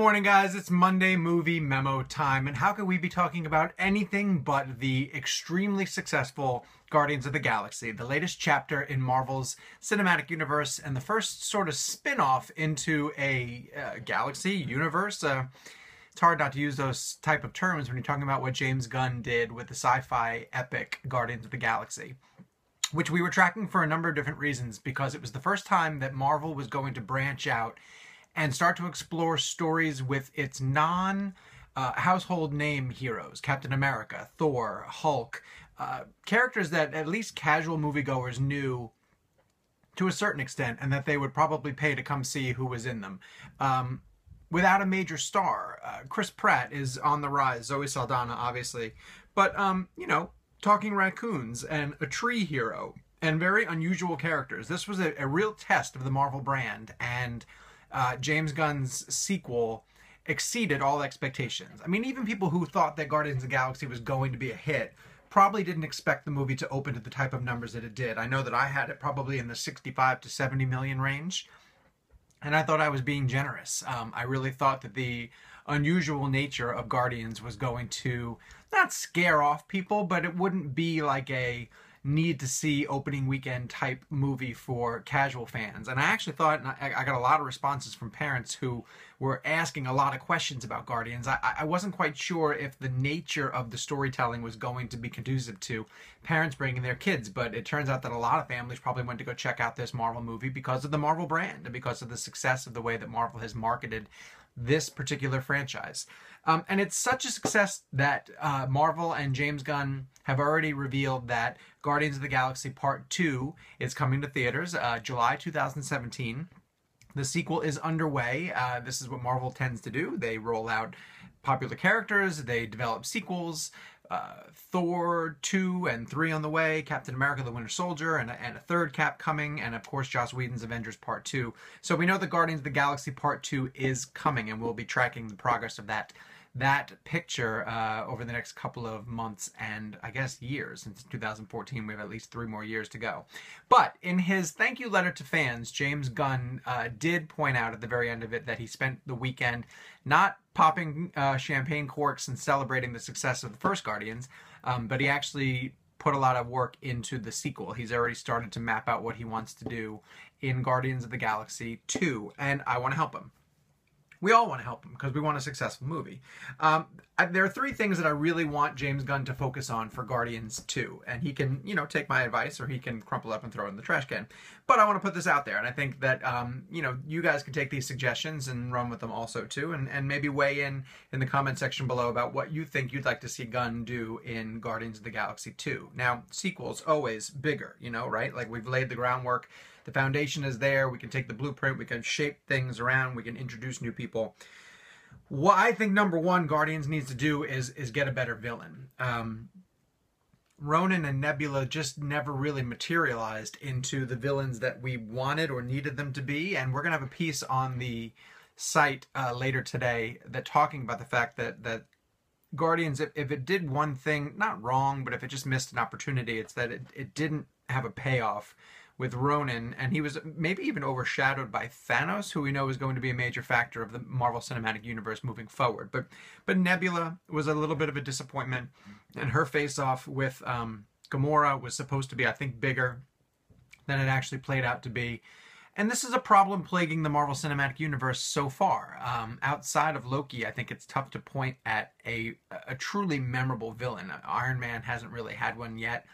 morning, guys. It's Monday Movie Memo time, and how could we be talking about anything but the extremely successful Guardians of the Galaxy, the latest chapter in Marvel's cinematic universe, and the first sort of spin-off into a galaxy universe. It's hard not to use those type of terms when you're talking about what James Gunn did with the sci-fi epic Guardians of the Galaxy, which we were tracking for a number of different reasons, because it was the first time that Marvel was going to branch out and start to explore stories with its non-household name heroes, Captain America, Thor, Hulk, characters that at least casual moviegoers knew to a certain extent and that they would probably pay to come see who was in them. Without a major star, Chris Pratt is on the rise, Zoe Saldana, obviously, but, you know, talking raccoons and a tree hero and very unusual characters. This was a real test of the Marvel brand, and James Gunn's sequel exceeded all expectations. I mean, even people who thought that Guardians of the Galaxy was going to be a hit probably didn't expect the movie to open to the type of numbers that it did. I know that I had it probably in the 65 to 70 million range, and I thought I was being generous. I really thought that the unusual nature of Guardians was going to not scare off people, but it wouldn't be like a need to see opening weekend type movie for casual fans. And I actually thought, and I got a lot of responses from parents who were asking a lot of questions about Guardians. I wasn't quite sure if the nature of the storytelling was going to be conducive to parents bringing their kids, but it turns out that a lot of families probably went to go check out this Marvel movie because of the Marvel brand and because of the success of the way that Marvel has marketed this particular franchise. And it's such a success that Marvel and James Gunn have already revealed that Guardians of the Galaxy Part 2 is coming to theaters July 2017. The sequel is underway. This is what Marvel tends to do. They roll out popular characters, they develop sequels. Thor 2 and 3 on the way, Captain America the Winter Soldier, and a third Cap coming, and of course Joss Whedon's Avengers Part 2. So we know that Guardians of the Galaxy Part 2 is coming, and we'll be tracking the progress of that picture over the next couple of months and I guess years. Since 2014, we have at least 3 more years to go. But in his thank you letter to fans, James Gunn did point out at the very end of it that he spent the weekend not popping champagne corks and celebrating the success of the first Guardians, but he actually put a lot of work into the sequel. He's already started to map out what he wants to do in Guardians of the Galaxy 2, and I want to help him. We all want to help him because we want a successful movie. There are 3 things that I really want James Gunn to focus on for Guardians 2. And he can, you know, take my advice or he can crumple up and throw it in the trash can. But I want to put this out there. And I think that, you know, you guys can take these suggestions and run with them also too. And maybe weigh in the comment section below about what you think you'd like to see Gunn do in Guardians of the Galaxy 2. Now, sequels always bigger, you know, right? Like, we've laid the groundwork. The foundation is there. We can take the blueprint. We can shape things around. We can introduce new people. What I think number 1 Guardians needs to do is get a better villain. Ronan and Nebula just never really materialized into the villains that we wanted or needed them to be. And we're going to have a piece on the site later today that talking about the fact that Guardians, if it did one thing, not wrong, but if it just missed an opportunity, it's that it didn't have a payoff with Ronan, and he was maybe even overshadowed by Thanos, who we know is going to be a major factor of the Marvel Cinematic Universe moving forward. But Nebula was a little bit of a disappointment, and her face-off with Gamora was supposed to be, I think, bigger than it actually played out to be. And this is a problem plaguing the Marvel Cinematic Universe so far. Outside of Loki, I think it's tough to point at a truly memorable villain. Iron Man hasn't really had one yet.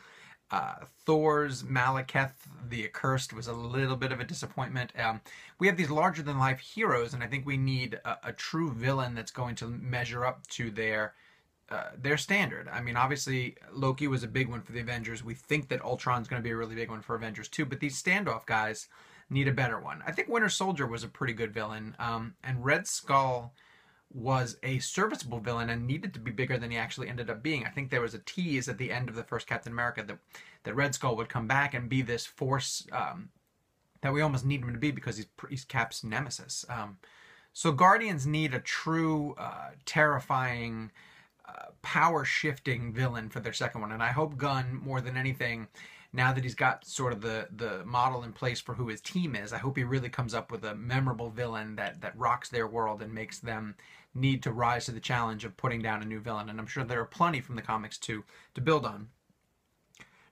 Thor's Malekith the Accursed was a little bit of a disappointment. We have these larger-than-life heroes, and I think we need a true villain that's going to measure up to their standard. I mean, obviously, Loki was a big one for the Avengers. We think that Ultron's going to be a really big one for Avengers too, but these standoff guys need a better one. I think Winter Soldier was a pretty good villain, and Red Skull was a serviceable villain and needed to be bigger than he actually ended up being. I think there was a tease at the end of the first Captain America that Red Skull would come back and be this force that we almost need him to be because he's Cap's nemesis. So Guardians need a true, terrifying, power-shifting villain for their second one. And I hope Gunn, more than anything, now that he's got sort of the model in place for who his team is, I hope he really comes up with a memorable villain that rocks their world and makes them need to rise to the challenge of putting down a new villain. And I'm sure there are plenty from the comics to build on.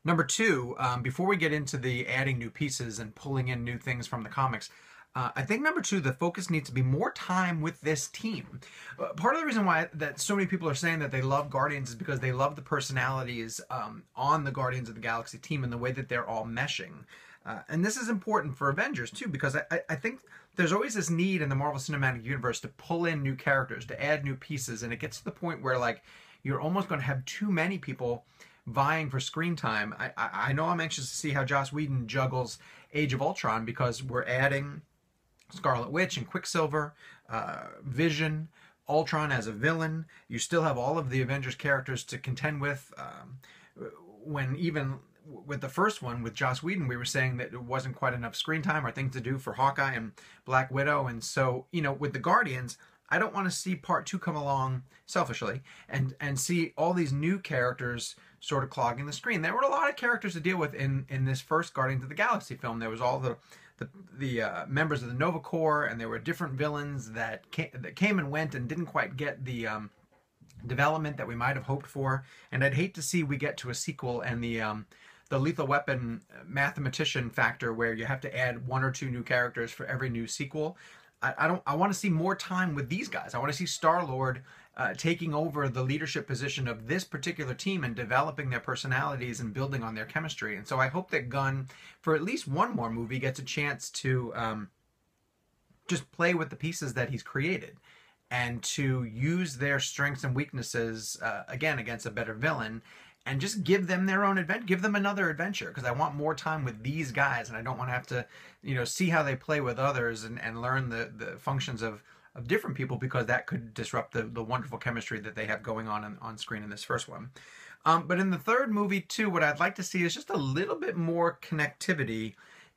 Number two, before we get into the adding new pieces and pulling in new things from the comics, I think number two, the focus needs to be more time with this team. Part of the reason why that so many people are saying that they love Guardians is because they love the personalities on the Guardians of the Galaxy team and the way that they're all meshing. And this is important for Avengers too, because I think there's always this need in the Marvel Cinematic Universe to pull in new characters, to add new pieces, and it gets to the point where like you're almost going to have too many people vying for screen time. I know I'm anxious to see how Joss Whedon juggles Age of Ultron, because we're adding Scarlet Witch and Quicksilver, Vision, Ultron as a villain. You still have all of the Avengers characters to contend with. When even with the first one with Joss Whedon, we were saying that it wasn't quite enough screen time or things to do for Hawkeye and Black Widow. And so, you know, with the Guardians, I don't want to see part two come along selfishly and see all these new characters sort of clogging the screen. There were a lot of characters to deal with in this first Guardians of the Galaxy film. There was all the members of the Nova Corps, and there were different villains that came and went and didn't quite get the development that we might have hoped for. And I'd hate to see we get to a sequel and the Lethal Weapon mathematician factor where you have to add one or two new characters for every new sequel. I want to see more time with these guys. I want to see Star-Lord taking over the leadership position of this particular team and developing their personalities and building on their chemistry. And so I hope that Gunn, for at least one more movie, gets a chance to just play with the pieces that he's created and to use their strengths and weaknesses, again, against a better villain, and just give them their own adventure, give them another adventure, because I want more time with these guys, and I don't want to have to, you know, see how they play with others and learn the functions of different people, because that could disrupt the wonderful chemistry that they have going on screen in this first one. But in the third movie, too, what I'd like to see is just a little bit more connectivity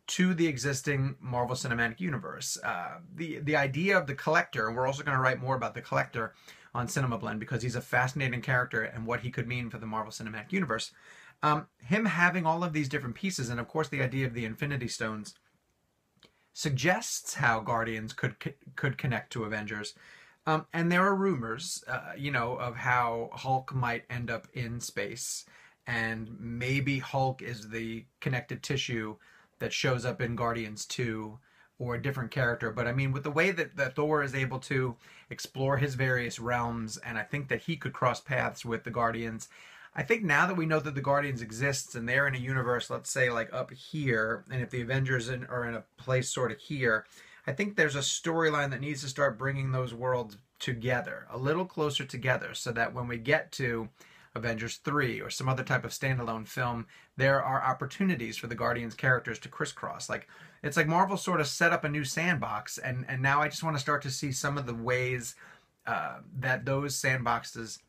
to the existing Marvel Cinematic Universe. The idea of the Collector, and we're also going to write more about the Collector on Cinema Blend because he's a fascinating character and what he could mean for the Marvel Cinematic Universe. Him having all of these different pieces, and of course the idea of the Infinity Stones, suggests how Guardians could connect to Avengers. And there are rumors, you know, of how Hulk might end up in space, and maybe Hulk is the connective tissue that shows up in Guardians 2, or a different character. But I mean, with the way that Thor is able to explore his various realms, and I think that he could cross paths with the Guardians, I think now that we know that the Guardians exists and they're in a universe, let's say like up here, and if the Avengers are in a place sort of here, I think there's a storyline that needs to start bringing those worlds together, a little closer together, so that when we get to Avengers 3 or some other type of standalone film, there are opportunities for the Guardians characters to crisscross. Like, it's like Marvel sort of set up a new sandbox, and now I just want to start to see some of the ways that those sandboxes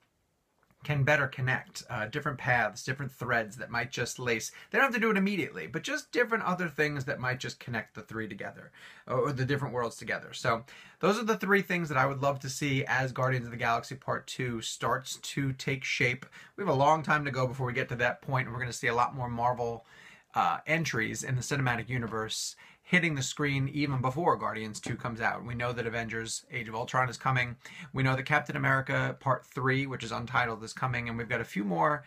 can better connect, different paths, different threads that might just lace. They don't have to do it immediately, but just different other things that might just connect the three together, or the different worlds together. So those are the three things that I would love to see as Guardians of the Galaxy Part 2 starts to take shape. We have a long time to go before we get to that point, and we're going to see a lot more Marvel entries in the cinematic universe hitting the screen even before Guardians 2 comes out. We know that Avengers Age of Ultron is coming. We know that Captain America Part 3, which is untitled, is coming. And we've got a few more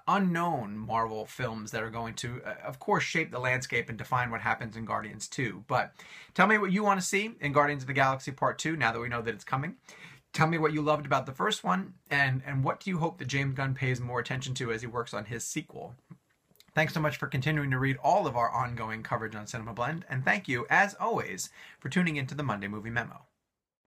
unknown Marvel films that are going to, of course, shape the landscape and define what happens in Guardians 2. But tell me what you want to see in Guardians of the Galaxy Part 2 now that we know that it's coming. Tell me what you loved about the first one, and what do you hope that James Gunn pays more attention to as he works on his sequel. Thanks so much for continuing to read all of our ongoing coverage on Cinema Blend, and thank you, as always, for tuning into the Monday Movie Memo.